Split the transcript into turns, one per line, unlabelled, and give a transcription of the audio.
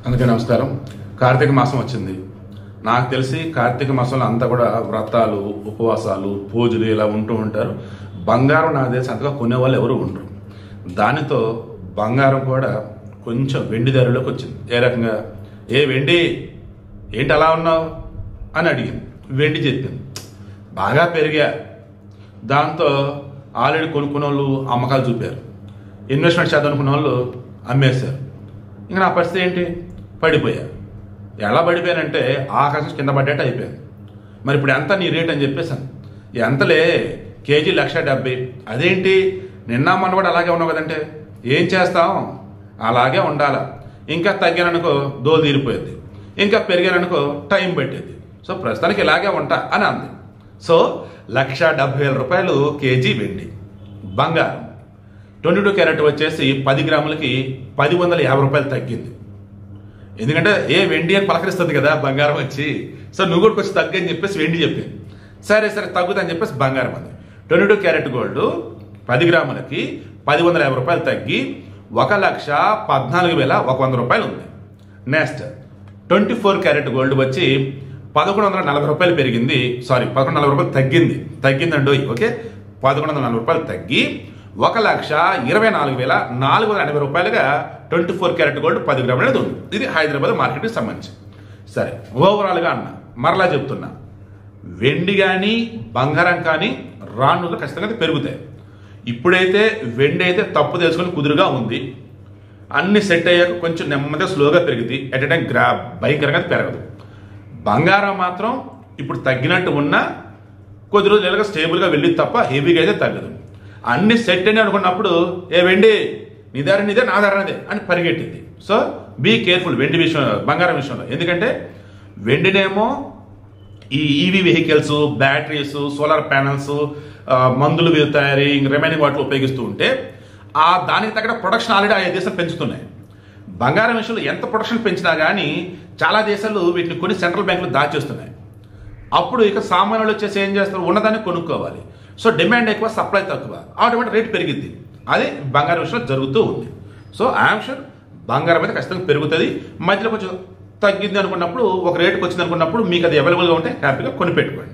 అందుకే నమస్కారం. కార్తీక మాసం వచ్చింది. నాకు తెలిసి కార్తీక మాసంలో అంతా కూడా వ్రతాలు, ఉపవాసాలు, పూజలు ఇలా ఉంటూ ఉంటారు. బంగారం నాకు తెలిసి అంతగా కొనేవాళ్ళు ఎవరు ఉండరు. దానితో బంగారం కూడా కొంచెం వెండి ధరలోకి వచ్చింది. ఏ రకంగా, ఏ వెండి ఏంటి అలా ఉన్నావు అని అడిగింది. వెండి చెప్పింది బాగా పెరిగా. దాంతో ఆల్రెడీ కొనుక్కున్న వాళ్ళు అమ్మకాలు చూపారు, ఇన్వెస్ట్మెంట్ చేద్దాం అనుకున్న వాళ్ళు అమ్మేశారు. ఇంకా నా పరిస్థితి ఏంటి? పడిపోయా. ఎలా పడిపోయానంటే ఆకాశం కింద పడ్డట్టు అయిపోయాను. మరి ఇప్పుడు ఎంత నీ రేట్ అని చెప్పేసాను. ఎంతలే, కేజీ 1,70,000. అదేంటి నిన్న మొన్న కూడా అలాగే ఉన్నావు కదంటే ఏం చేస్తాం, అలాగే ఉండాలా. ఇంకా తగ్గాననుకో దోలు తీరిపోయేది, ఇంకా పెరిగాననుకో టైం పెట్టేది. సో ప్రస్తుతానికి ఇలాగే ఉంటా అని అంది. సో 1,70,000 కేజీ వెండి. బంగారం 22 క్యారెట్ వచ్చేసి 10 గ్రాములకి 1,150 రూపాయలు తగ్గింది. ఎందుకంటే ఏ వెండి అని పలకరిస్తుంది కదా బంగారం వచ్చి. సో నువ్వు కూడా కొంచెం తగ్గని చెప్పేసి వెండి చెప్పింది. సరే తగ్గుతుందని చెప్పేసి బంగారం అంది. 22 క్యారెట్ గోల్డ్ 10 గ్రాములకి 1,150 రూపాయలు తగ్గి 1,14,100 రూపాయలు ఉంది. నెక్స్ట్ 24 క్యారెట్ గోల్డ్ వచ్చి 1,140 రూపాయలు పెరిగింది. 1,140 రూపాయలు తగ్గిందండి. ఓకే, 1,140 రూపాయలు తగ్గి 1,24,480 రూపాయలుగా 24 క్యారెట్ గోల్డ్ 10 గ్రాములు అనేది ఉంది. ఇది హైదరాబాద్ మార్కెట్కి సంబంధించి. సరే, ఓవరాల్గా అన్న మరలా చెప్తున్నా, వెండి కానీ బంగారం కానీ రానులో ఖచ్చితంగా పెరుగుతాయి. ఇప్పుడైతే వెండి అయితే తప్పు తెలుసుకొని కుదురుగా ఉంది. అన్ని సెట్ అయ్యాక కొంచెం నెమ్మదిగా స్లోగా పెరిగింది. ఎట్ ఎ టైం భయంకరంగా పెరగదు. బంగారం మాత్రం ఇప్పుడు తగ్గినట్టు ఉన్నా కొద్ది రోజులుగా స్టేబుల్గా వెళ్ళింది తప్ప హెవీగా అయితే తగ్గదు. అన్ని సెట్ అని అనుకున్నప్పుడు ఏ వెండి నీ దారి నీదే, నా దారి నాదే అని పరిగెట్టింది. సో బీ కేర్ఫుల్ వెండి విషయంలో, బంగారం విషయంలో. ఎందుకంటే వెండినేమో ఈ EV vehicles, batteries, solar panels, మందులు తయారీ, రిమైనింగ్ వాటిలో ఉపయోగిస్తూ ఉంటే దానికి తగ్గ ప్రొడక్షన్ ఆల్రెడీ ఆయా దేశాలు పెంచుతున్నాయి. బంగారం విషయంలో ఎంత ప్రొడక్షన్ పెంచినా కానీ చాలా దేశాలు వీటిని కొన్ని సెంట్రల్ బ్యాంకులు దాచేస్తున్నాయి. అప్పుడు ఇక సామాన్యులు వచ్చేసి ఏం చేస్తారు, ఉన్నదాన్ని కొనుక్కోవాలి. సో డిమాండ్ ఎక్కువ, సప్లై తక్కువ, ఆటోమేటిక్ రేట్ పెరిగింది. అది బంగారం విషయంలో జరుగుతూ ఉంది. సో ఐఎమ్ షూర్ బంగారం అయితే ఖచ్చితంగా పెరుగుతుంది. మధ్యలో కొంచెం తగ్గింది అనుకున్నప్పుడు, ఒక రేటుకి వచ్చింది అనుకున్నప్పుడు మీకు అది అవైలబుల్గా ఉంటే హ్యాపీగా కొనిపెట్టుకోండి.